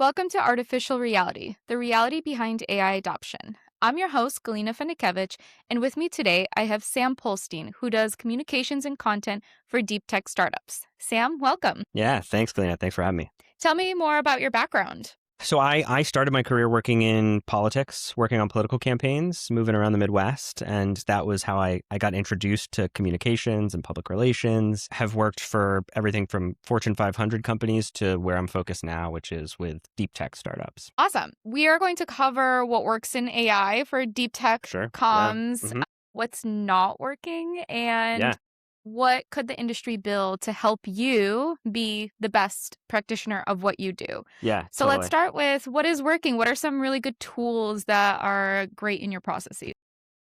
Welcome to Artificial Reality, the reality behind AI adoption. I'm your host, Galina Fenikevich, and with me today I have Sam Polstein, who does communications and content for deep tech startups. Sam, welcome. Yeah, thanks, Galina. Thanks for having me. Tell me more about your background. So I started my career working in politics, working on political campaigns, moving around the Midwest. And that was how I got introduced to communications and public relations. Have worked for everything from Fortune 500 companies to where I'm focused now, which is with deep tech startups. Awesome. We are going to cover what works in AI for deep tech Sure. Yeah. comms, what's not working, Yeah. and what could the industry build to help you be the best practitioner of what you do? Yeah, So let's totally. start with what is working. What are some really good tools that are great in your processes?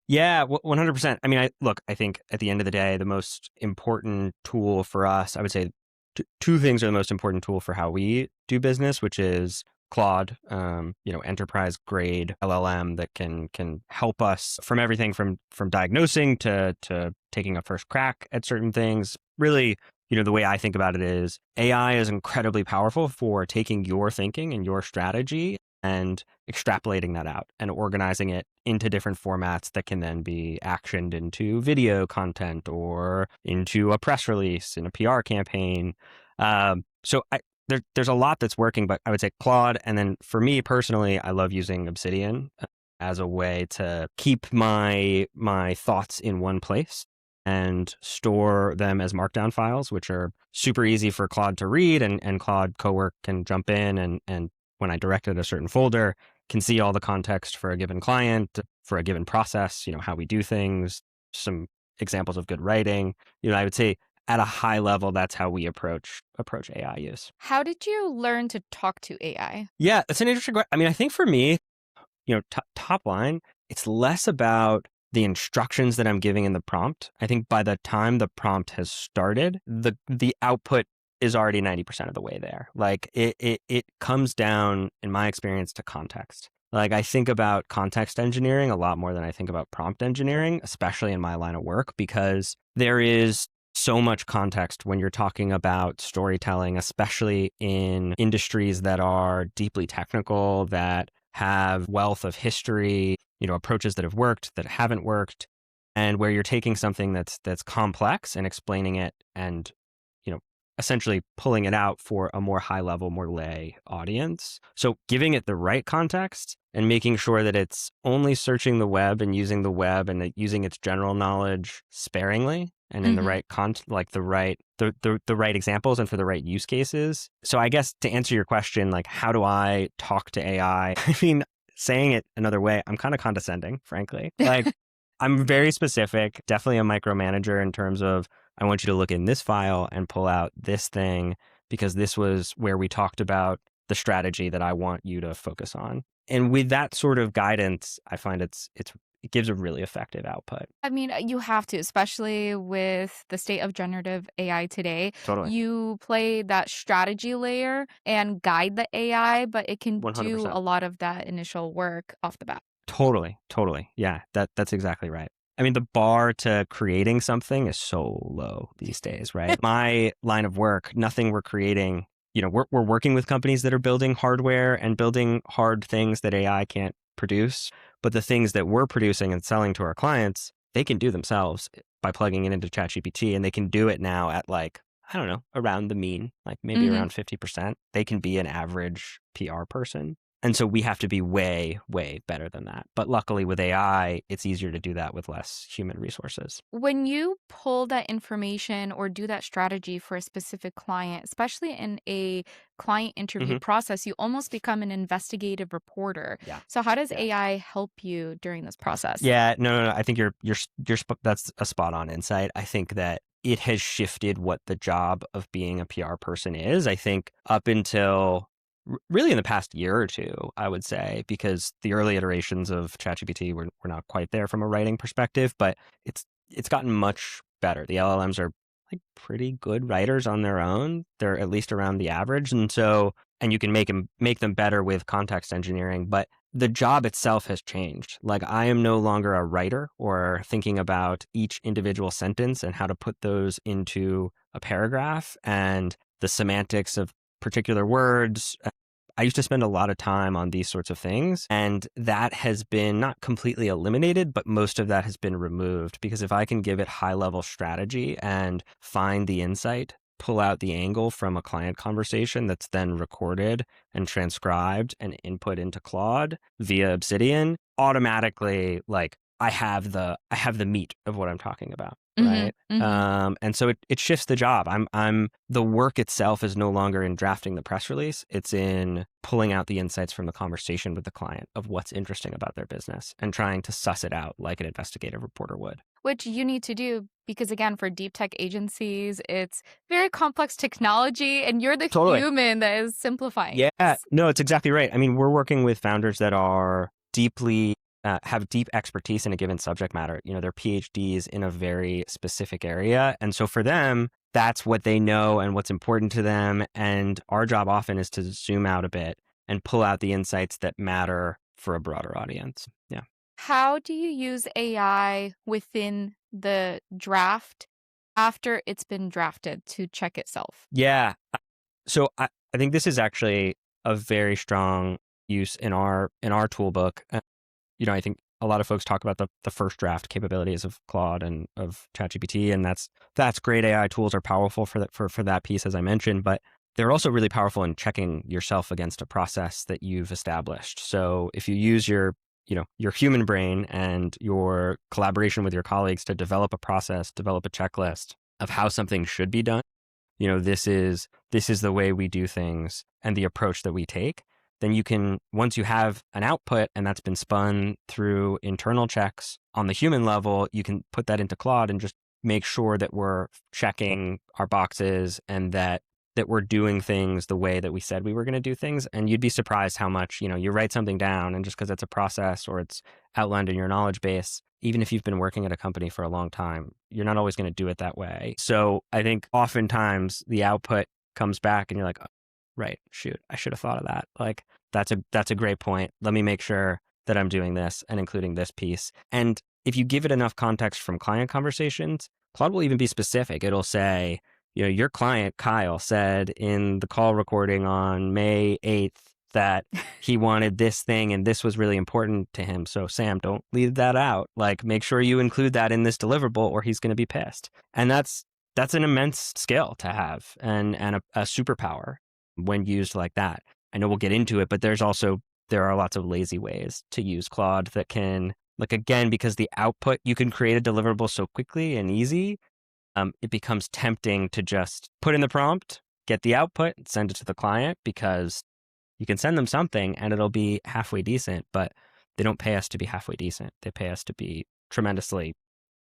Yeah, 100%. I mean, I think at the end of the day, the most important tool for us, I would say two things are the most important tool for how we do business, which is Claude, enterprise grade LLM that can help us from everything from diagnosing to taking a first crack at certain things. Really, the way I think about it is AI is incredibly powerful for taking your thinking and your strategy and extrapolating that out and organizing it into different formats that can then be actioned into video content or into a press release in a PR campaign. There's a lot that's working, but I would say Claude. And then for me personally, I love using Obsidian as a way to keep my thoughts in one place and store them as markdown files, which are super easy for Claude to read, and Claude Cowork can jump in and when I direct it at a certain folder, can see all the context for a given client, for a given process, how we do things, some examples of good writing. I would say at a high level, that's how we approach AI use. How did you learn to talk to AI? Yeah, that's an interesting question. I mean, I think for me, top line, it's less about the instructions that I'm giving in the prompt. I think by the time the prompt has started, the output is already 90% of the way there. Like it comes down, in my experience, to context. Like I think about context engineering a lot more than I think about prompt engineering, especially in my line of work, because there is so much context when you're talking about storytelling, especially in industries that are deeply technical, that have wealth of history, approaches that have worked, that haven't worked, and where you're taking something that's complex and explaining it and essentially pulling it out for a more high level, more lay audience. So giving it the right context and making sure that it's only searching the web and using the web and using its general knowledge sparingly and in the right the right examples and for the right use cases. So I guess to answer your question, like how do I talk to AI? I mean, saying it another way, I'm kind of condescending, frankly. Like I'm very specific, definitely a micromanager in terms of I want you to look in this file and pull out this thing because this was where we talked about the strategy that I want you to focus on. And with that sort of guidance, I find it gives a really effective output. I mean, you have to, especially with the state of generative AI today. Totally. You play that strategy layer and guide the AI, but it can do 100%. a lot of that initial work off the bat. Totally. Yeah, that's exactly right. I mean, the bar to creating something is so low these days, right? My line of work, nothing we're creating, we're working with companies that are building hardware and building hard things that AI can't produce. But the things that we're producing and selling to our clients, they can do themselves by plugging it into ChatGPT. And they can do it now at like, I don't know, around the mean, like maybe around 50%. They can be an average PR person. And so we have to be way, way better than that. But luckily with AI, it's easier to do that with less human resources. When you pull that information or do that strategy for a specific client, especially in a client interview process, you almost become an investigative reporter. Yeah. So how does AI help you during this process? Yeah, no. I think that's a spot on insight. I think that it has shifted what the job of being a PR person is. I think up until really in the past year or two, I would say, because the early iterations of ChatGPT were not quite there from a writing perspective, but it's gotten much better. The LLMs are like pretty good writers on their own. They're at least around the average. And you can make them better with context engineering, but the job itself has changed. Like I am no longer a writer or thinking about each individual sentence and how to put those into a paragraph and the semantics of particular words. I used to spend a lot of time on these sorts of things, and that has been not completely eliminated, but most of that has been removed, because if I can give it high level strategy and find the insight, pull out the angle from a client conversation that's then recorded and transcribed and input into Claude via Obsidian, automatically, like, I have the meat of what I'm talking about, Mhm, right? mhm. And so it shifts the job. I'm the work itself is no longer in drafting the press release. It's in pulling out the insights from the conversation with the client of what's interesting about their business and trying to suss it out like an investigative reporter would. Which you need to do because, again, for deep tech agencies, it's very complex technology, and you're the Totally. human that is simplifying Yeah, this. no, it's exactly right. I mean, we're working with founders that are deeply have deep expertise in a given subject matter. You know, they're PhDs in a very specific area. And so for them, that's what they know and what's important to them. And our job often is to zoom out a bit and pull out the insights that matter for a broader audience. Yeah. How do you use AI within the draft after it's been drafted to check itself? Yeah. So I think this is actually a very strong use in our toolbook. You know, I think a lot of folks talk about the first draft capabilities of Claude and of ChatGPT, and that's great. AI tools are powerful for that piece, as I mentioned, but they're also really powerful in checking yourself against a process that you've established. So if you use your human brain and your collaboration with your colleagues to develop a process, develop a checklist of how something should be done, you know, this is the way we do things and the approach that we take, then you can, once you have an output and that's been spun through internal checks on the human level, you can put that into Claude and just make sure that we're checking our boxes and that we're doing things the way that we said we were going to do things. And you'd be surprised how much, you know, you write something down and just because it's a process or it's outlined in your knowledge base, even if you've been working at a company for a long time, you're not always going to do it that way. So I think oftentimes the output comes back and you're like, oh, right, shoot, I should have thought of that. Like, that's a great point. Let me make sure that I'm doing this and including this piece. And if you give it enough context from client conversations, Claude will even be specific. It'll say, you know, your client, Kyle, said in the call recording on May 8th that he wanted this thing and this was really important to him. So Sam, don't leave that out. Like, make sure you include that in this deliverable or he's going to be pissed. And that's an immense skill to have and a superpower when used like that. I know we'll get into it, but there are lots of lazy ways to use Claude that can, like, again, because the output, you can create a deliverable so quickly and easy. It becomes tempting to just put in the prompt, get the output, send it to the client, because you can send them something and it'll be halfway decent, but they don't pay us to be halfway decent. They pay us to be tremendously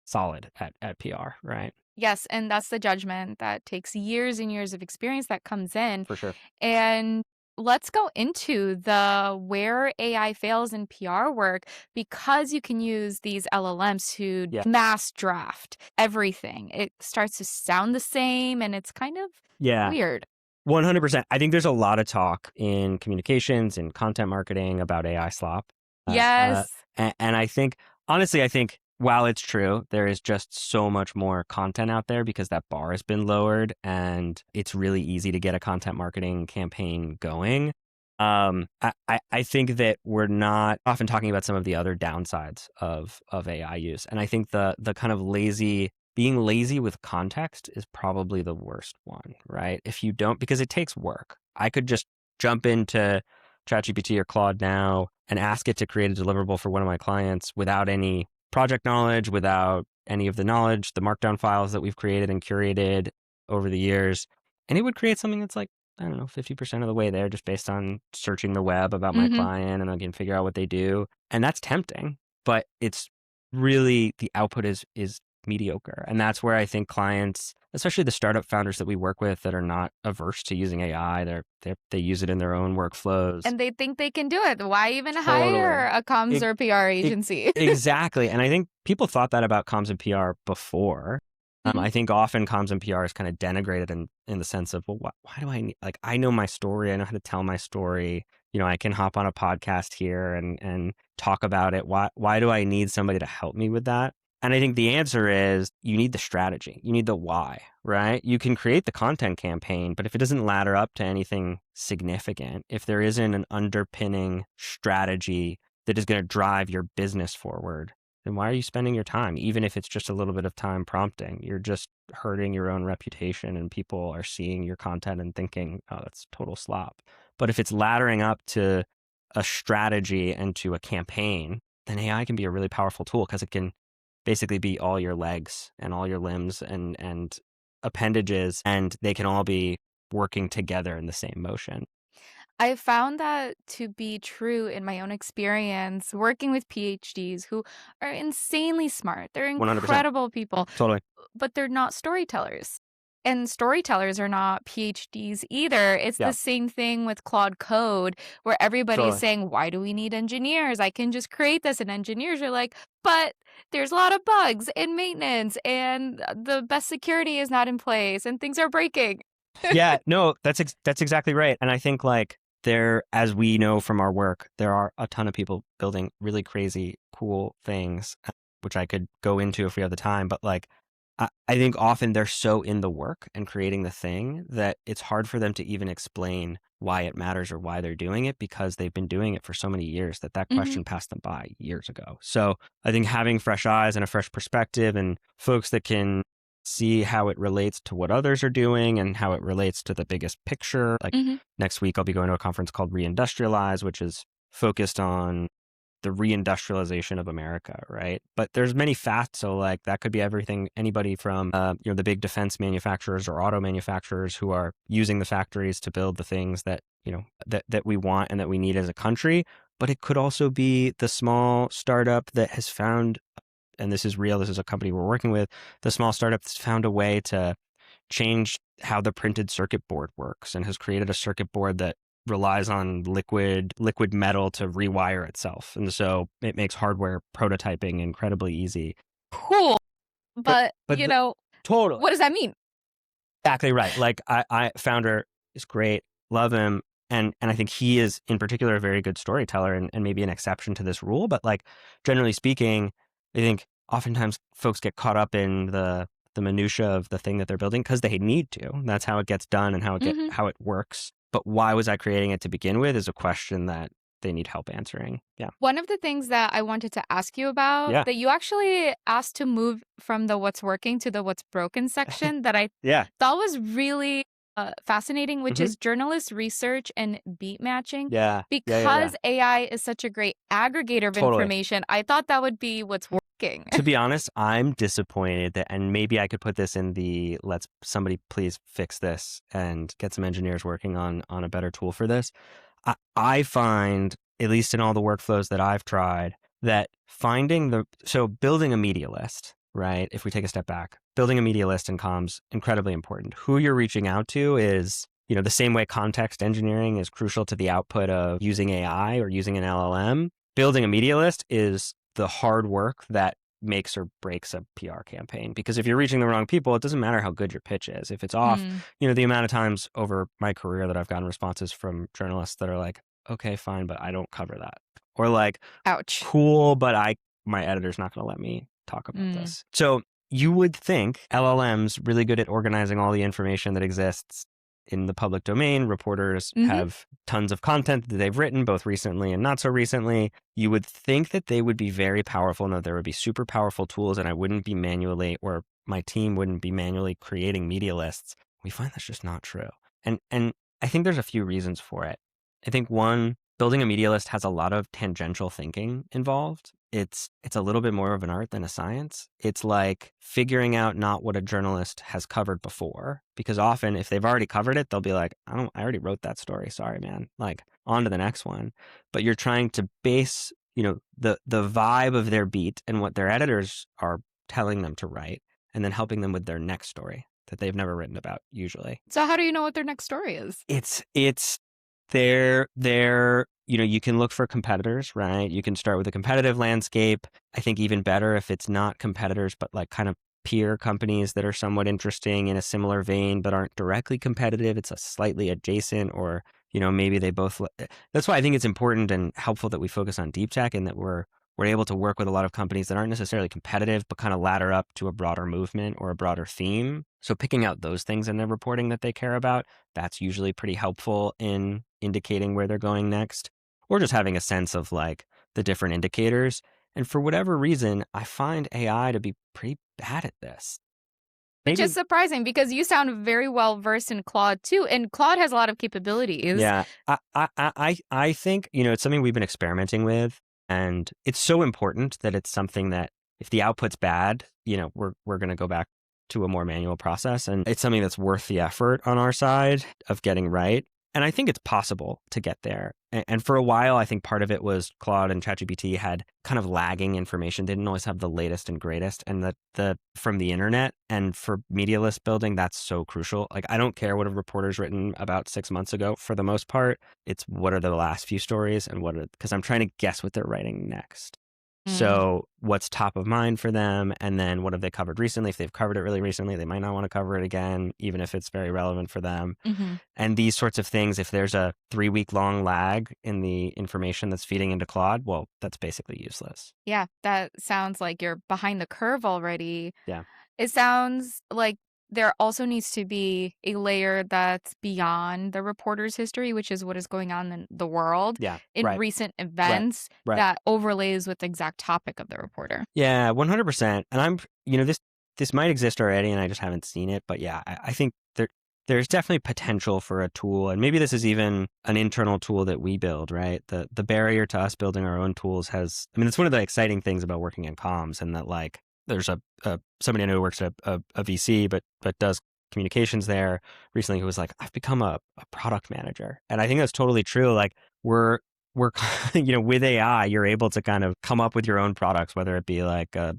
solid at PR, right? Yes, and that's the judgment that takes years and years of experience that comes in. For sure. And let's go into the where AI fails in PR work, because you can use these LLMs to Yeah. mass draft everything. It starts to sound the same and it's kind of Yeah. weird. 100%. I think there's a lot of talk in communications and content marketing about AI slop. Yes. And I think, honestly, while it's true, there is just so much more content out there because that bar has been lowered and it's really easy to get a content marketing campaign going. I think that we're not often talking about some of the other downsides of AI use. And I think the kind of being lazy with context is probably the worst one, right? If you don't, because it takes work. I could just jump into ChatGPT or Claude now and ask it to create a deliverable for one of my clients without any project knowledge, without any of the knowledge, the markdown files that we've created and curated over the years. And it would create something that's like, I don't know, 50% of the way there, just based on searching the web about my Hmm. client, and I can figure out what they do. And that's tempting, but it's really, the output is mediocre. And that's where I think clients, especially the startup founders that we work with that are not averse to using AI, they use it in their own workflows. And they think they can do it. Why even Totally. hire a comms or PR agency? Exactly. And I think people thought that about comms and PR before. Mhm. I think often comms and PR is kind of denigrated in the sense of, well, why do I need, like, I know my story. I know how to tell my story. You know, I can hop on a podcast here and talk about it. Why do I need somebody to help me with that? And I think the answer is you need the strategy. You need the why, right? You can create the content campaign, but if it doesn't ladder up to anything significant, if there isn't an underpinning strategy that is going to drive your business forward, then why are you spending your time? Even if it's just a little bit of time prompting, you're just hurting your own reputation, and people are seeing your content and thinking, oh, that's total slop. But if it's laddering up to a strategy and to a campaign, then AI can be a really powerful tool because it can basically be all your legs and all your limbs and appendages, and they can all be working together in the same motion. I found that to be true in my own experience working with PhDs who are insanely smart. They're 100%. incredible people, Totally. but they're not storytellers. And storytellers are not PhDs either. It's Yeah, the same thing with Claude Code, where everybody's totally. saying, why do we need engineers? I can just create this. And engineers are like, but there's a lot of bugs and maintenance, and the best security is not in place, and things are breaking. Yeah, no, that's exactly right. And I think like as we know from our work, there are a ton of people building really crazy, cool things, which I could go into if we have the time. But like, I think often they're so in the work and creating the thing that it's hard for them to even explain why it matters or why they're doing it, because they've been doing it for so many years that Hmm. question passed them by years ago. So I think having fresh eyes and a fresh perspective and folks that can see how it relates to what others are doing and how it relates to the biggest picture. Like Hmm. next week, I'll be going to a conference called Reindustrialize, which is focused on the reindustrialization of America, right? But there's many facts. So like that could be everything, anybody from, the big defense manufacturers or auto manufacturers who are using the factories to build the things that, that we want and that we need as a country. But it could also be the small startup that has found, and this is real, this is a company we're working with, the small startup that's found a way to change how the printed circuit board works and has created a circuit board that relies on liquid metal to rewire itself. And so it makes hardware prototyping incredibly easy. Cool. But But, but the, totally what does that mean? exactly right. Like I founder is great, love him. And I think he is in particular a very good storyteller and maybe an exception to this rule. But like generally speaking, I think oftentimes folks get caught up in the minutia of the thing that they're building because they need to. That's how it gets done and Mhm. how it works. But why was I creating it to begin with is a question that they need help answering. Yeah. One of the things that I wanted to ask you about Yeah. that you actually asked to move from the what's working to the what's broken section that I Yeah. thought was really fascinating, which Hmm. is journalist research and beat matching. Yeah. Yeah. Yeah. Yeah. Because AI is such a great aggregator of Totally. information, I thought that would be what's working. To be honest, I'm disappointed that, and maybe I could put this in the let's somebody please fix this and get some engineers working on a better tool for this. I find, at least in all the workflows that I've tried, that building a media list, right? If we take a step back, building a media list in comms, incredibly important. Who you're reaching out to is, the same way context engineering is crucial to the output of using AI or using an LLM. Building a media list is the hard work that makes or breaks a PR campaign. Because if you're reaching the wrong people, it doesn't matter how good your pitch is. If it's off, Mm, the amount of times over my career that I've gotten responses from journalists that are like, okay, fine, but I don't cover that. Or like, ouch. cool, but my editor's not going to let me talk about Mm, this. So you would think LLMs really good at organizing all the information that exists in the public domain. Reporters mhm. have tons of content that they've written, both recently and not so recently. You would think that they would be very powerful and that there would be super powerful tools, and I wouldn't be manually, or my team wouldn't be manually creating media lists. We find that's just not true. And I think there's a few reasons for it. I think one, building a media list has a lot of tangential thinking involved. It's a little bit more of an art than a science. It's like figuring out not what a journalist has covered before, because often if they've already covered it, they'll be like, I already wrote that story. Sorry, man. Like on to the next one. But you're trying to base, the vibe of their beat and what their editors are telling them to write, and then helping them with their next story that they've never written about usually. So how do you know what their next story is? It's they're you can look for competitors, right? You can start with a competitive landscape. I think even better if it's not competitors, but like kind of peer companies that are somewhat interesting in a similar vein, but aren't directly competitive. It's a slightly adjacent, or maybe they both. That's why I think it's important and helpful that we focus on deep tech and that we're we're able to work with a lot of companies that aren't necessarily competitive, but kind of ladder up to a broader movement or a broader theme. So picking out those things in their reporting that they care about, that's usually pretty helpful in indicating where they're going next, or just having a sense of like the different indicators. And for whatever reason, I find AI to be pretty bad at this. Which is Maybe, surprising because you sound very well versed in Claude too, and Claude has a lot of capabilities. yeah, I think, it's something we've been experimenting with, and it's so important that it's something that if the output's bad, we're going to go back to a more manual process, and it's something that's worth the effort on our side of getting right. And I think it's possible to get there. And for a while, I think part of it was Claude and ChatGPT had kind of lagging information. They didn't always have the latest and greatest, and the from the internet. And for media list building, that's so crucial. Like, I don't care what a reporter's written about 6 months ago. For the most part, it's what are the last few stories and because I'm trying to guess what they're writing next. Mm. So what's top of mind for them? And then what have they covered recently? If they've covered it really recently, they might not want to cover it again, even if it's very relevant for them. Mhm. And these sorts of things, if there's a 3-week long lag in the information that's feeding into Claude, well, that's basically useless. Yeah, that sounds like you're behind the curve already. Yeah. It sounds like there also needs to be a layer that's beyond the reporter's history, which is what is going on in the world Yeah. in Right. recent Right. events Right. that overlays with the exact topic of the reporter. Yeah, 100%. And this might exist already and I just haven't seen it. But yeah, I think there's definitely potential for a tool. And maybe this is even an internal tool that we build, right? The barrier to us building our own tools it's one of the exciting things about working in comms, and that like there's somebody I know who works at a VC, but does communications there recently, who was like, I've become a product manager. And I think that's totally true. Like we're with AI, you're able to kind of come up with your own products, whether it be like a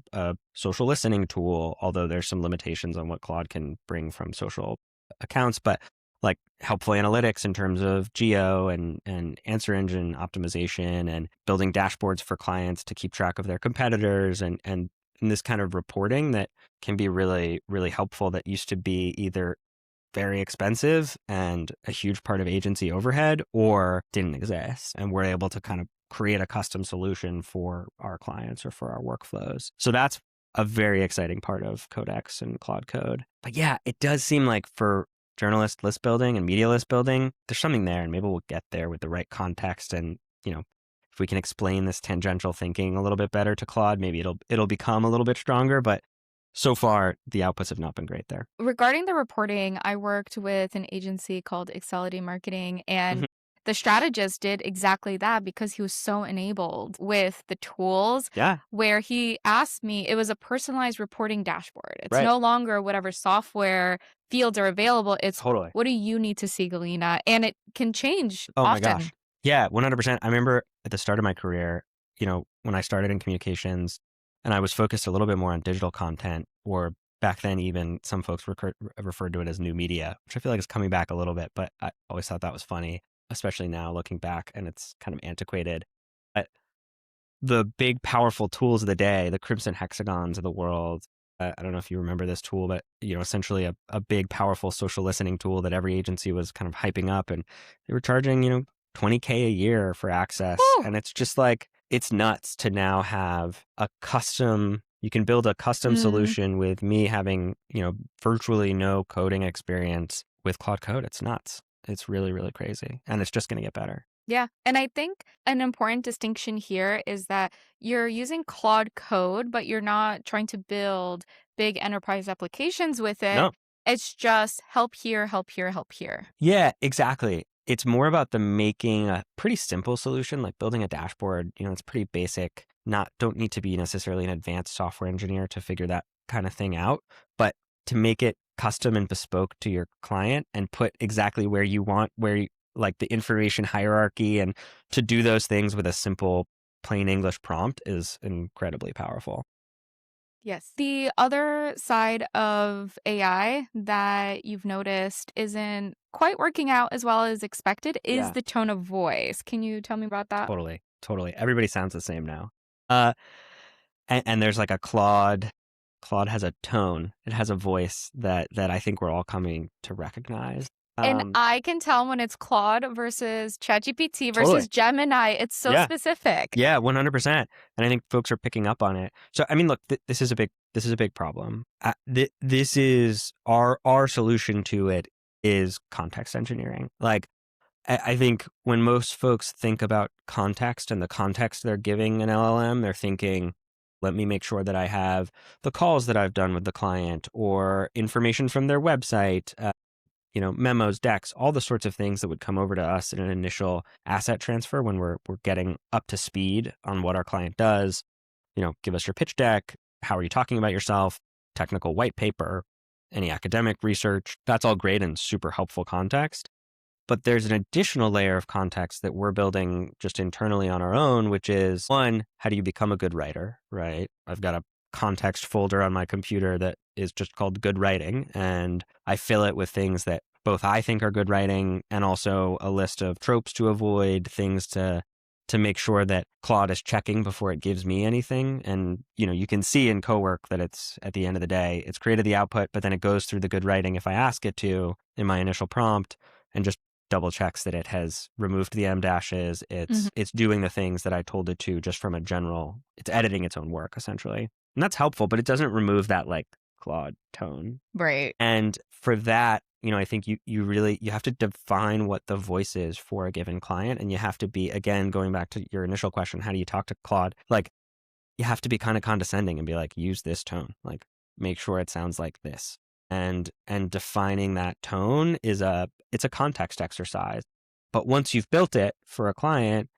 social listening tool, although there's some limitations on what Claude can bring from social accounts, but like helpful analytics in terms of geo and answer engine optimization, and building dashboards for clients to keep track of their competitors, and this kind of reporting that can be really, really helpful, that used to be either very expensive and a huge part of agency overhead, or didn't exist. And we're able to kind of create a custom solution for our clients or for our workflows. So that's a very exciting part of Codex and Claude Code. But yeah, it does seem like for journalist list building and media list building, there's something there, and maybe we'll get there with the right context. And, if we can explain this tangential thinking a little bit better to Claude, maybe it'll become a little bit stronger. But so far, the outputs have not been great there. Regarding the reporting, I worked with an agency called Excelity Marketing, and Mhm. the strategist did exactly that because he was so enabled with the tools. Yeah, Where he asked me, it was a personalized reporting dashboard. It's right. no longer whatever software fields are available. It's Totally. what do you need to see, Galena? And it can change Oh my often. gosh. Yeah, 100%. I remember at the start of my career, when I started in communications and I was focused a little bit more on digital content, or back then, even some folks referred to it as new media, which I feel like is coming back a little bit, but I always thought that was funny, especially now looking back, and it's kind of antiquated. But the big, powerful tools of the day, the crimson hexagons of the world. I don't know if you remember this tool, but essentially a big, powerful social listening tool that every agency was kind of hyping up, and they were charging $20K a year for access, Whew. and it's just like it's nuts to now have a custom. You can build a custom Mm. solution with me having virtually no coding experience with Claude Code. It's nuts. It's really, really crazy, and it's just going to get better. Yeah. And I think an important distinction here is that you're using Claude Code, but you're not trying to build big enterprise applications with it. No. It's just help here, help here, help here. Yeah, exactly. It's more about the making a pretty simple solution, like building a dashboard. It's pretty basic. Don't need to be necessarily an advanced software engineer to figure that kind of thing out, but to make it custom and bespoke to your client and put exactly where you want, like the information hierarchy, and to do those things with a simple, plain English prompt is incredibly powerful. Yes. The other side of AI that you've noticed isn't quite working out as well as expected is Yeah, the tone of voice. Can you tell me about that? totally, totally. Everybody sounds the same now. Uh, and there's like a Claude. Claude has a tone. It has a voice that I think we're all coming to recognize. And I can tell when it's Claude versus ChatGPT versus Totally. Gemini. It's so Yeah. specific. Yeah, 100%. And I think folks are picking up on it. So, I mean, look, this is a big problem. This is our solution to it is context engineering. Like, I think when most folks think about context and the context they're giving an LLM, they're thinking, let me make sure that I have the calls that I've done with the client or information from their website, memos, decks, all the sorts of things that would come over to us in an initial asset transfer when we're getting up to speed on what our client does. Give us your pitch deck. How are you talking about yourself? Technical white paper, any academic research. That's all great and super helpful context. But there's an additional layer of context that we're building just internally on our own, which is one, how do you become a good writer, right? I've got a context folder on my computer that is just called good writing. And I fill it with things that both I think are good writing and also a list of tropes to avoid, things to make sure that Claude is checking before it gives me anything. And, you can see in cowork that it's, at the end of the day, it's created the output, but then it goes through the good writing if I ask it to in my initial prompt and just double checks that it has removed the M dashes. It's doing the things that I told it to just from a general, it's editing its own work essentially. And that's helpful, but it doesn't remove that like Claude tone. Right. And for that, I think you have to define what the voice is for a given client. And you have to be, again, going back to your initial question, how do you talk to Claude? Like, you have to be kind of condescending and be like, use this tone, like make sure it sounds like this. And defining that tone it's a context exercise. But once you've built it for a client,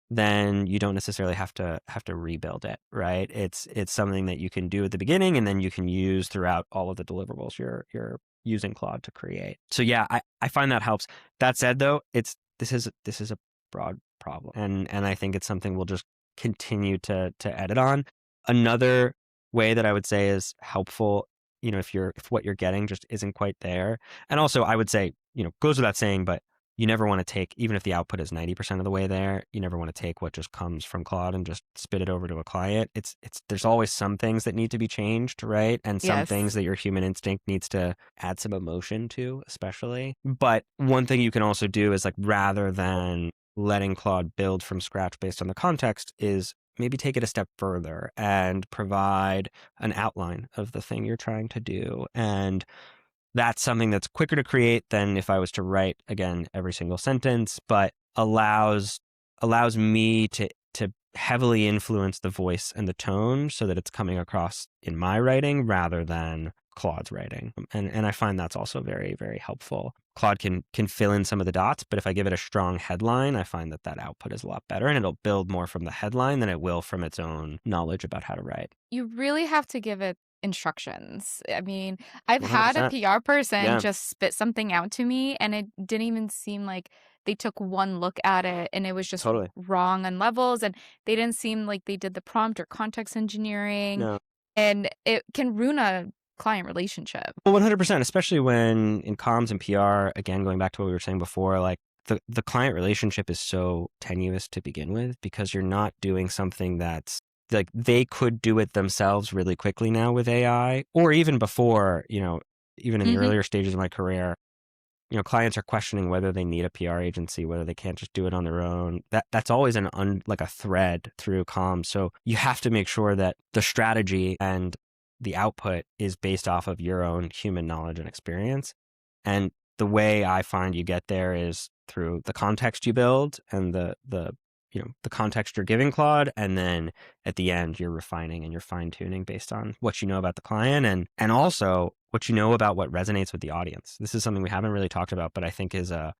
then you don't necessarily have to rebuild it, right? It's something that you can do at the beginning and then you can use throughout all of the deliverables you're using Claude to create. So yeah, I find that helps. That said though, this is a broad problem. And I think it's something we'll just continue to edit on. Another way that I would say is helpful, if what you're getting just isn't quite there. And also I would say, goes without saying, but you never want to take, even if the output is 90% of the way there, you never want to take what just comes from Claude and just spit it over to a client. There's always some things that need to be changed, right? And some things that your human instinct needs to add some emotion to, especially. But one thing you can also do is like, rather than letting Claude build from scratch based on the context, is maybe take it a step further and provide an outline of the thing you're trying to do. And that's something that's quicker to create than if I was to write, again, every single sentence, but allows me to heavily influence the voice and the tone so that it's coming across in my writing rather than Claude's writing. And I find that's also very, very helpful. Claude can fill in some of the dots, but if I give it a strong headline, I find that output is a lot better and it'll build more from the headline than it will from its own knowledge about how to write. You really have to give it instructions. I mean, I've had a 100%. PR person Yeah. just spit something out to me and it didn't even seem like they took one look at it and it was just Totally. wrong on levels and they didn't seem like they did the prompt or context engineering. No. And it can ruin a client relationship. Well, 100%, especially when in comms and PR, again, going back to what we were saying before, like the client relationship is so tenuous to begin with because you're not doing something that's like they could do it themselves really quickly now with AI, or even before, even in the earlier stages of my career, clients are questioning whether they need a PR agency, whether they can't just do it on their own. That's always like a thread through comms. So you have to make sure that the strategy and the output is based off of your own human knowledge and experience. And the way I find you get there is through the context you build and the context you're giving Claude, and then at the end you're refining and you're fine tuning based on what you know about the client and also what you know about what resonates with the audience. This is something we haven't really talked about, but I think is a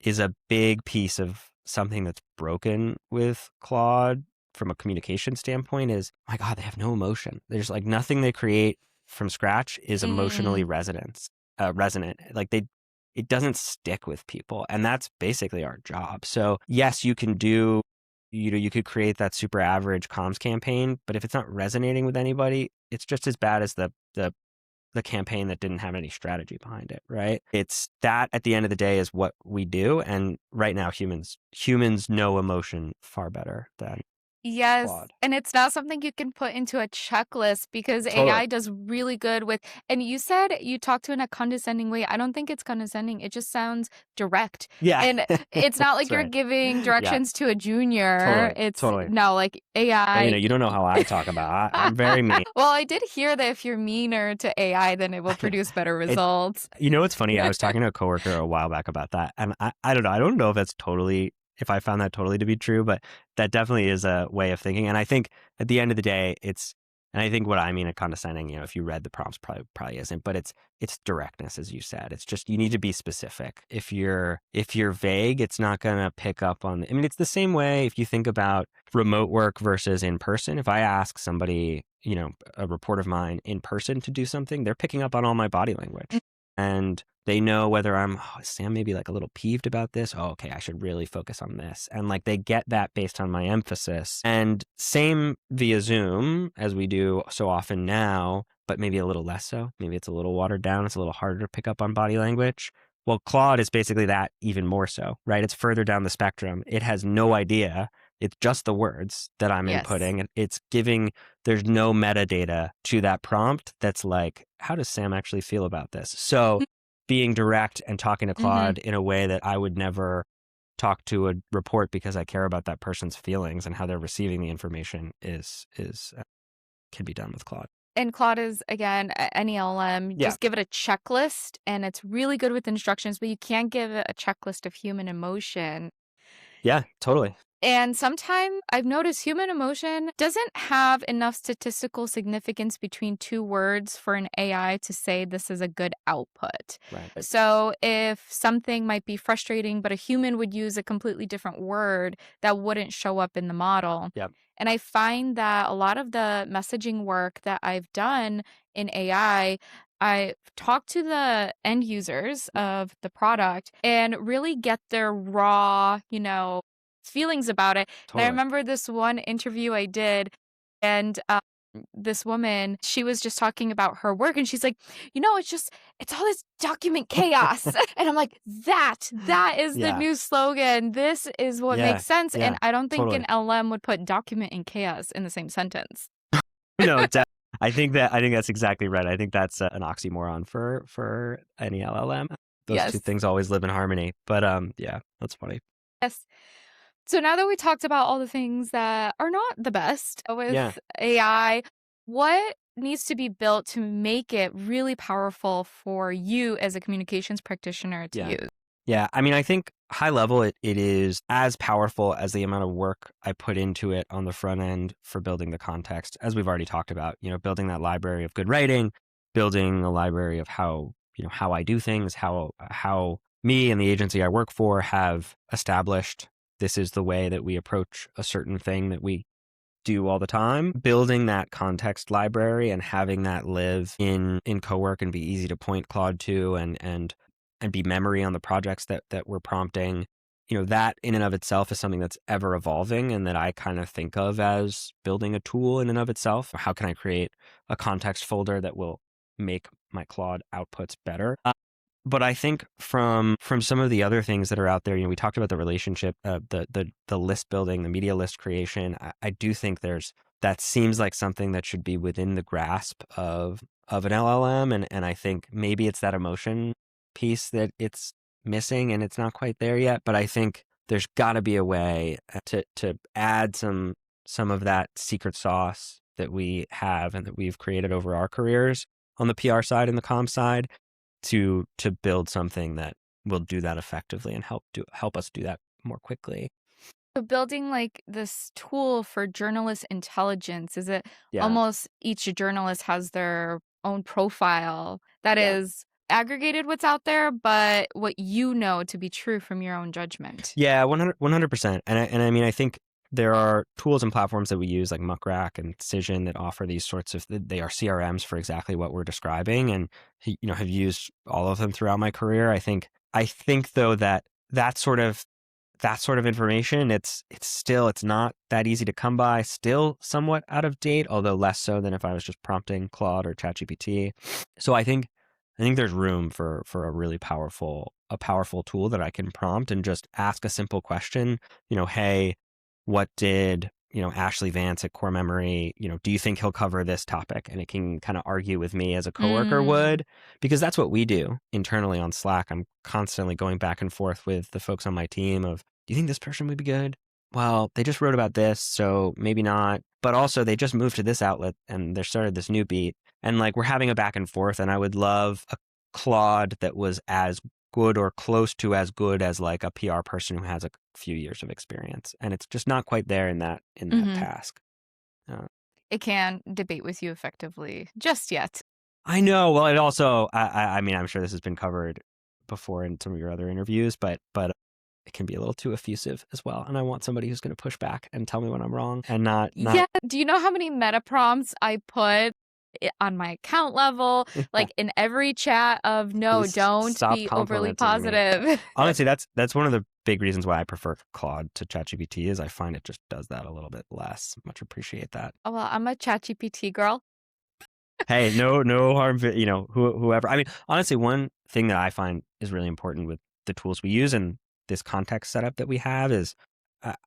big piece of something that's broken with Claude from a communication standpoint. Is, my God, they have no emotion. There's like nothing they create from scratch is emotionally resonant. Like it doesn't stick with people, and that's basically our job. So yes, you can do. You could create that super average comms campaign, but if it's not resonating with anybody, it's just as bad as the campaign that didn't have any strategy behind it, right? It's that at the end of the day is what we do. And right now, humans know emotion far better than Yes, Claude. and it's not something you can put into a checklist because Totally. AI does really good with, and you said you talk to in a condescending way. I don't think it's condescending. It just sounds direct. Yeah. And it's not That's like you're right. giving Yeah. directions to a junior. Totally. It's Totally. no, like Galena, AI. you don't know how I talk about. I'm very mean. Well, I did hear that if you're meaner to AI, then it will produce better It, results. you know what's funny? I was talking to a coworker a while back about that, and I don't know. I don't know if that's totally, if I found that totally to be true, but that definitely is a way of thinking. And I think at the end of the day, and I think what I mean at condescending, if you read the prompts, probably isn't, but it's directness, as you said. It's just you need to be specific. If you're vague, it's not gonna pick up on. I mean, it's the same way if you think about remote work versus in person. If I ask somebody, a report of mine in person to do something, they're picking up on all my body language. And they know whether is Sam maybe like a little peeved about this? Oh, okay, I should really focus on this. And like they get that based on my emphasis. And same via Zoom as we do so often now, but maybe a little less so. Maybe it's a little watered down. It's a little harder to pick up on body language. Well, Claude is basically that even more so, right? It's further down the spectrum. It has no idea. It's just the words that I'm Yes. inputting. And there's no metadata to that prompt that's like, how does Sam actually feel about this? So being direct and talking to Claude in a way that I would never talk to a report because I care about that person's feelings and how they're receiving the information can be done with Claude. And Claude is, again, any LLM. Yeah. Just give it a checklist, and it's really good with instructions, but you can't give it a checklist of human emotion. Yeah, totally. And sometimes I've noticed human emotion doesn't have enough statistical significance between two words for an AI to say this is a good output. Right. So if something might be frustrating, but a human would use a completely different word, that wouldn't show up in the model. Yep. And I find that a lot of the messaging work that I've done in AI, I talk to the end users of the product and really get their raw, feelings about it. And I Totally. remember this one interview I did, and this woman, she was just talking about her work, and she's like, it's all this document chaos. And I'm like, that is the Yeah. new slogan. This is what Yeah. makes sense. Yeah. And I don't think Totally. an LM would put document and chaos in the same sentence. No, I think that's exactly right. I think that's an oxymoron for any LLM. Those two Yes. things always live in harmony. But yeah, that's funny. Yes. So now that we talked about all the things that are not the best with AI, what needs to be built to make it really powerful for you as a communications practitioner to use? Yeah. I mean, I think high level, it is as powerful as the amount of work I put into it on the front end for building the context, as we've already talked about, building that library of good writing, building a library of how I do things, how me and the agency I work for have established this is the way that we approach a certain thing that we do all the time. Building that context library and having that live in cowork and be easy to point Claude to and be memory on the projects that we're prompting. That in and of itself is something that's ever evolving and that I kind of think of as building a tool in and of itself. How can I create a context folder that will make my Claude outputs better? But I think from some of the other things that are out there, we talked about the relationship, the list building, the media list creation. I do think that seems like something that should be within the grasp of an LLM, and I think maybe it's that emotion piece that it's missing, and it's not quite there yet. But I think there's got to be a way to add some of that secret sauce that we have and that we've created over our careers on the PR side and the comm side, to build something that will do that effectively and help us do that more quickly. So building like this tool for journalist intelligence, is it Yeah. almost each journalist has their own profile that is aggregated what's out there, but what you know to be true from your own judgment? Yeah, 100%. And I mean, I think there are tools and platforms that we use like Muckrack and Cision that offer these sorts of, they are CRMs for exactly what we're describing, and have used all of them throughout my career. I think though that sort of information, it's not that easy to come by, still somewhat out of date, although less so than if I was just prompting Claude or ChatGPT. So I think there's room for a really powerful tool that I can prompt and just ask a simple question, hey, what did Ashley Vance at Core Memory, do you think he'll cover this topic? And it can kind of argue with me as a coworker would, because that's what we do internally on Slack. I'm constantly going back and forth with the folks on my team of, do you think this person would be good? Well, they just wrote about this, so maybe not. But also they just moved to this outlet and they started this new beat. And like we're having a back and forth, and I would love a Claude that was as good or close to as good as like a PR person who has a few years of experience. And it's just not quite there in that task. It can't debate with you effectively just yet. I know. Well, it also, I mean, I'm sure this has been covered before in some of your other interviews, but it can be a little too effusive as well. And I want somebody who's going to push back and tell me when I'm wrong and not. Yeah. Do you know how many meta prompts I put on my account level, like in every chat of no, don't be overly positive? Honestly, that's one of the big reasons why I prefer Claude to ChatGPT is I find it just does that a little bit less. Much appreciate that. Oh, well, I'm a ChatGPT girl. Hey, no harm, whoever. I mean, honestly, one thing that I find is really important with the tools we use and this context setup that we have is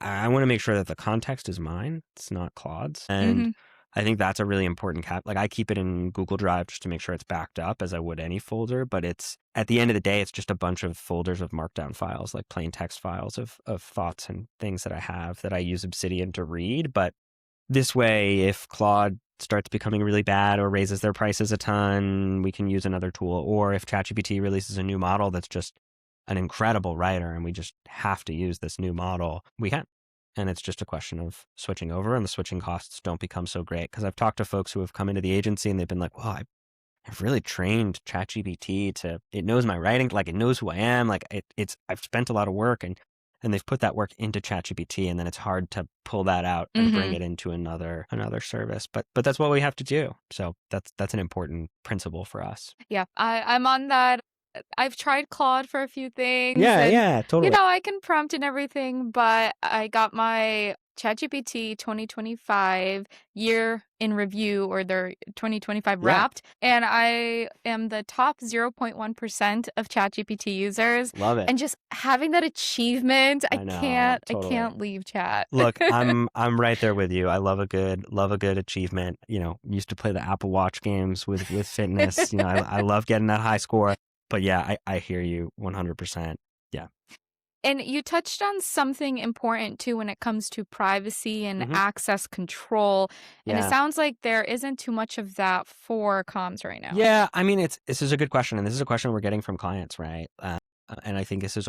I want to make sure that the context is mine. It's not Claude's. And I think that's a really important like I keep it in Google Drive just to make sure it's backed up as I would any folder. But it's at the end of the day, it's just a bunch of folders of markdown files, like plain text files of thoughts and things that I have that I use Obsidian to read. But this way, if Claude starts becoming really bad or raises their prices a ton, we can use another tool. Or if ChatGPT releases a new model that's just an incredible writer and we just have to use this new model, we can. And it's just a question of switching over, and the switching costs don't become so great. Because I've talked to folks who have come into the agency and they've been like, well, I've really trained ChatGPT it knows my writing, like it knows who I am, like I've spent a lot of work and they've put that work into ChatGPT, and then it's hard to pull that out and bring it into another service. But that's what we have to do. So that's an important principle for us. Yeah, I'm on that. I've tried Claude for a few things. Yeah, totally. I can prompt and everything, but I got my ChatGPT 2025 year in review, or their 2025 wrapped, and I am the top 0.1% of ChatGPT users. Love it. And just having that achievement, I can't leave chat. Look, I'm right there with you. I love a good achievement. Used to play the Apple Watch games with fitness. I love getting that high score. But yeah, I hear you 100%. Yeah. And you touched on something important too when it comes to privacy and access control. And it sounds like there isn't too much of that for comms right now. Yeah, I mean, this is a good question. And this is a question we're getting from clients, right? And I think this is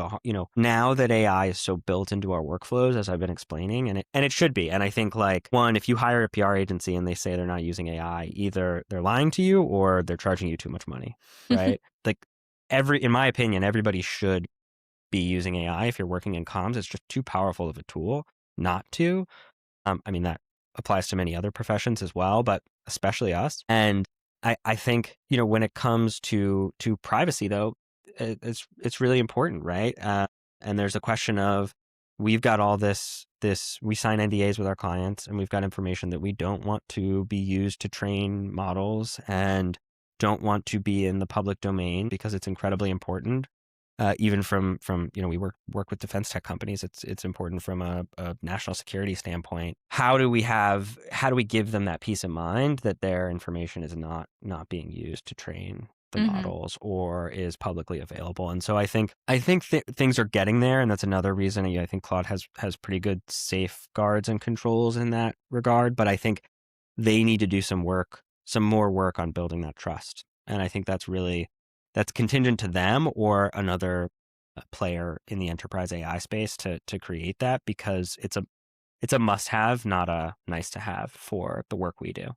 now that AI is so built into our workflows, as I've been explaining, and it should be. And I think like one, if you hire a PR agency and they say they're not using AI, either they're lying to you or they're charging you too much money, right? Like in my opinion, everybody should be using AI if you're working in comms. It's just too powerful of a tool not to. I mean, that applies to many other professions as well, but especially us. And I think, when it comes to privacy, though, it's really important, right? And there's a question of, we've got all this, we sign NDAs with our clients, and we've got information that we don't want to be used to train models and don't want to be in the public domain because it's incredibly important. Even from we work with defense tech companies, it's important from a national security standpoint. How do we give them that peace of mind that their information is not being used to train the models or is publicly available? And so I think things are getting there, and that's another reason I think Claude has pretty good safeguards and controls in that regard. But I think they need to do some more work on building that trust, and I think that's contingent to them or another player in the enterprise AI space to create that, because it's a must-have, not a nice-to-have for the work we do.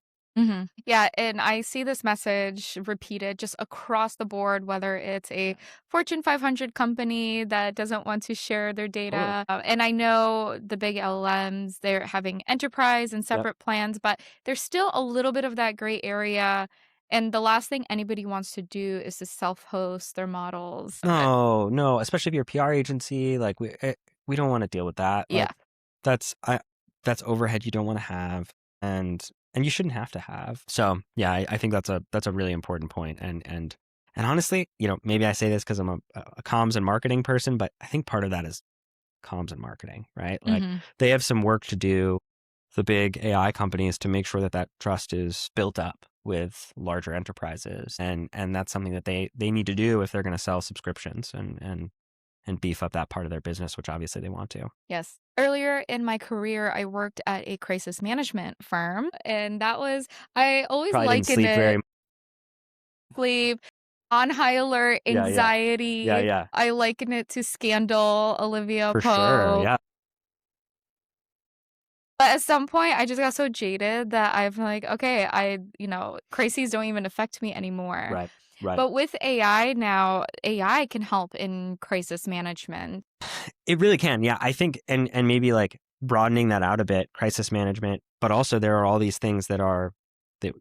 Yeah, and I see this message repeated just across the board, whether it's a Fortune 500 company that doesn't want to share their data. And I know the big LLMs, they're having enterprise and separate plans, but there's still a little bit of that gray area. And the last thing anybody wants to do is to self-host their models. No, especially if you're a PR agency, like we don't want to deal with that. Yeah. That's overhead you don't want to have, and you shouldn't have to have. So yeah, I think that's a really important point. And honestly, maybe I say this because I'm a comms and marketing person, but I think part of that is comms and marketing, right? Like they have some work to do the big AI companies to make sure that that trust is built up with larger enterprises. And that's something that they need to do if they're going to sell subscriptions and beef up that part of their business, which obviously they want to. Yes. Earlier in my career, I worked at a crisis management firm, and I always Probably didn't liken sleep it very. sleep, on high alert, Yeah, yeah, yeah, anxiety. yeah, I liken it to Scandal, Olivia for sure. Pope. Yeah, But at some point, I just got so jaded that I'm like, okay, crises don't even affect me anymore. right, right. But with AI now, AI can help in crisis management. It really can. Yeah, I think, and maybe like broadening that out a bit, crisis management, but also there are all these things that are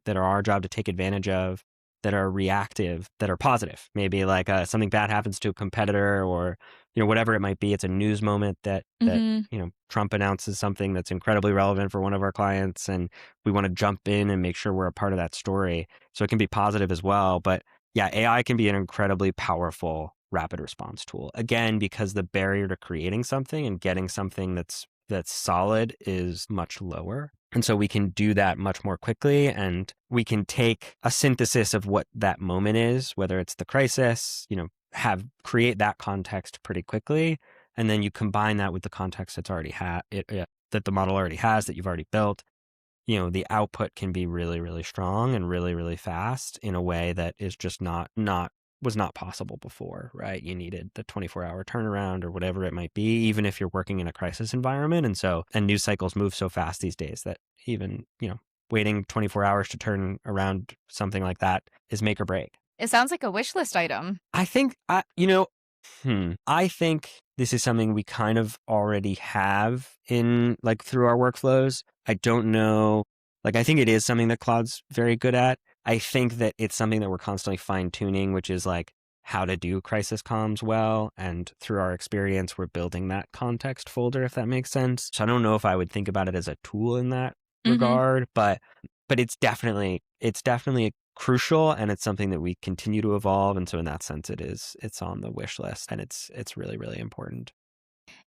our job to take advantage of, that are reactive, that are positive. Maybe like something bad happens to a competitor, or whatever it might be. It's a news moment that Mhm. Trump announces something that's incredibly relevant for one of our clients, and we want to jump in and make sure we're a part of that story. So it can be positive as well. But yeah, AI can be an incredibly powerful rapid response tool. Again, because the barrier to creating something and getting something that's solid is much lower. And so we can do that much more quickly, and we can take a synthesis of what that moment is, whether it's the crisis, create that context pretty quickly. And then you combine that with the context that's already that the model already has, that you've already built. The output can be really, really strong and really, really fast in a way that is just was not possible before, right? You needed the 24-hour turnaround or whatever it might be, even if you're working in a crisis environment. And news cycles move so fast these days that even, waiting 24 hours to turn around something like that is make or break. It sounds like a wish list item. I think, I think this is something we kind of already have in like through our workflows. I don't know. Like, I think it is something that Claude's very good at. I think that it's something that we're constantly fine tuning, which is like how to do crisis comms well. And through our experience, we're building that context folder, if that makes sense. So I don't know if I would think about it as a tool in that Mhm. regard, but it's definitely crucial, and it's something that we continue to evolve. And so in that sense, it's on the wish list, and it's really, really important.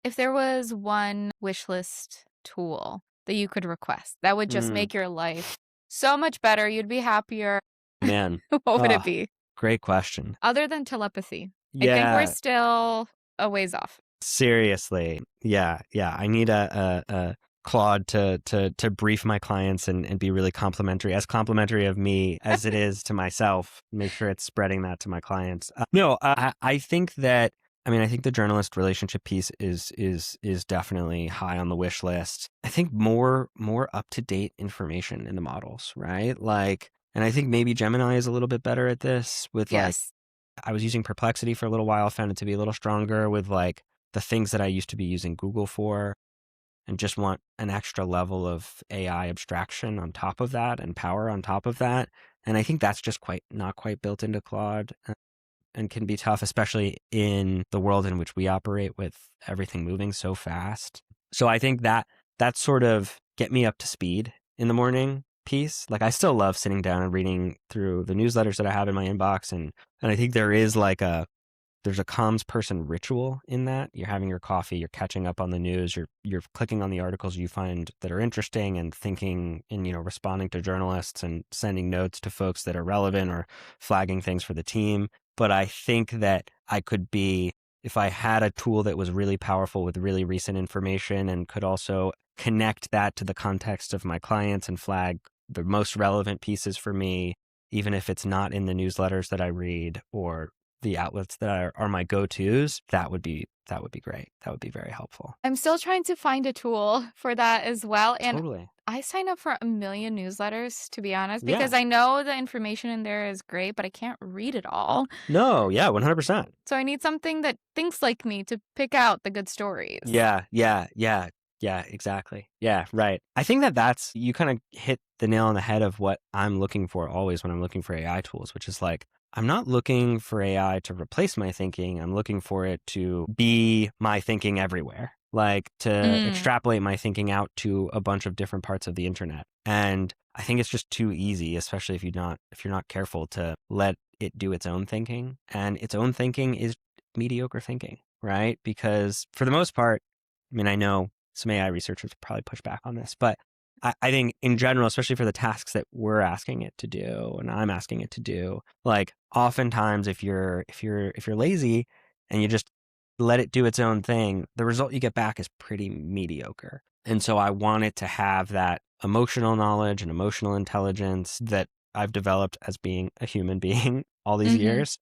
If there was one wish list tool that you could request that would just Mm, make your life so much better, you'd be happier, man. what would it Oh, be? great question. Other than telepathy. I think we're Yeah, still a ways off. seriously. Yeah, yeah. I need a Claude to brief my clients and be really complimentary of me as it is to myself. Make sure it's spreading that to my clients. No, I think that. I mean, I think the journalist relationship piece is definitely high on the wish list. I think more up to date information in the models, right? Like, and I think maybe Gemini is a little bit better at this with like. Yes. I was using Perplexity for a little while, found it to be a little stronger with like the things that I used to be using Google for, and just want an extra level of AI abstraction on top of that and power on top of that. And I think that's just not quite built into Claude, and can be tough, especially in the world in which we operate with everything moving so fast. So I think that sort of get me up to speed in the morning piece. Like, I still love sitting down and reading through the newsletters that I have in my inbox. And I think there's a comms person ritual in that. You're having your coffee, you're catching up on the news, you're clicking on the articles you find that are interesting, and thinking and responding to journalists and sending notes to folks that are relevant, or flagging things for the team. But I think that if I had a tool that was really powerful with really recent information and could also connect that to the context of my clients and flag the most relevant pieces for me, even if it's not in the newsletters that I read or the outlets that are my go-tos, that would be great. That would be very helpful. I'm still trying to find a tool for that as well. And Totally. I sign up for a million newsletters, to be honest, because Yeah. I know the information in there is great, but I can't read it all. No, yeah, 100%. So I need something that thinks like me to pick out the good stories. Yeah, yeah, yeah, yeah, exactly. Yeah, right. I think you kind of hit the nail on the head of what I'm looking for always when I'm looking for AI tools, which is like, I'm not looking for AI to replace my thinking. I'm looking for it to be my thinking everywhere, like to Mm. extrapolate my thinking out to a bunch of different parts of the internet. And I think it's just too easy, especially if you're not careful, to let it do its own thinking. And its own thinking is mediocre thinking, right? Because for the most part, I mean, I know some AI researchers probably push back on this, but I think in general, especially for the tasks that we're asking it to do and I'm asking it to do, like oftentimes if you're lazy and you just let it do its own thing, the result you get back is pretty mediocre. And so I want it to have that emotional knowledge and emotional intelligence that I've developed as being a human being all these years.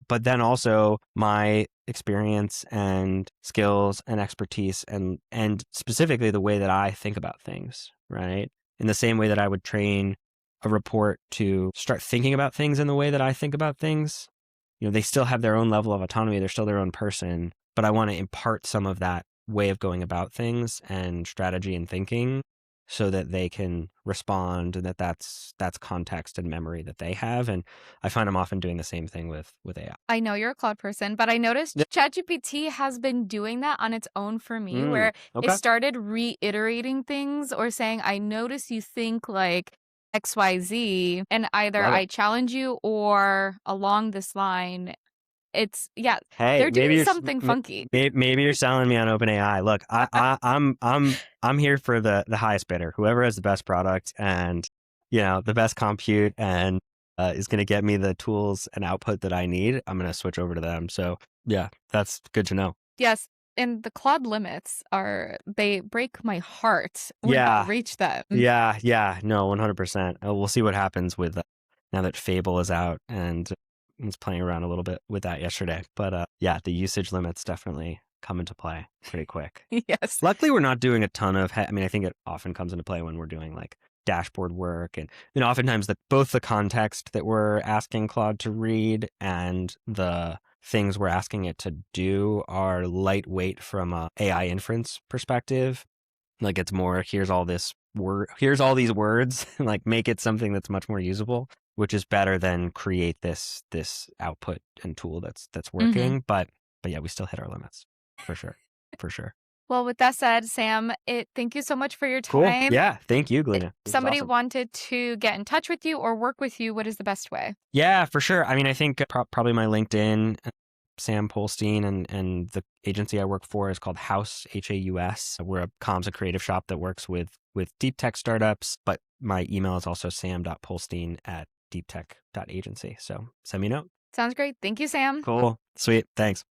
But then also my experience and skills and expertise and specifically the way that I think about things, right? In the same way that I would train a report to start thinking about things in the way that I think about things. They still have their own level of autonomy. They're still their own person, but I want to impart some of that way of going about things and strategy and thinking so that they can respond and that's context and memory that they have. And I find I'm often doing the same thing with AI. I know you're a Claude person, but I noticed Yep. ChatGPT has been doing that on its own for me, where it Okay. started reiterating things or saying, I notice you think like XYZ, and either Love it. I challenge you or along this line. It's, yeah, Hey, they're doing something funky. maybe you're selling me on OpenAI. Look, I'm here for the highest bidder, whoever has the best product and the best compute and is going to get me the tools and output that I need. I'm going to switch over to them. So yeah, that's good to know. Yes. And the Claude limits they break my heart when I Yeah, reach them. yeah, no, 100%. We'll see what happens with now that Fable is out and I was playing around a little bit with that yesterday. But yeah, the usage limits definitely come into play pretty quick. Yes. Luckily, we're not doing a ton of, I mean, I think it often comes into play when we're doing like dashboard work and oftentimes both the context that we're asking Claude to read and the things we're asking it to do are lightweight from a AI inference perspective. Like it's more, here's all these words, like make it something that's much more usable, which is better than create this output and tool that's working. But yeah, we still hit our limits for sure. Well, with that said, Sam, thank you so much for your Cool. time. Yeah. Thank you, Galina. If This was somebody awesome. wanted to get in touch with you or work with you, what is the best way? Yeah, for sure. I mean, I think probably my LinkedIn, Sam Polstein, and the agency I work for is called House, Haus. We're a comms and creative shop that works with deep tech startups, but my email is also sam.polstein@deeptech.agency. So send me a note. Sounds great. Thank you, Sam. Cool. Sweet. Thanks.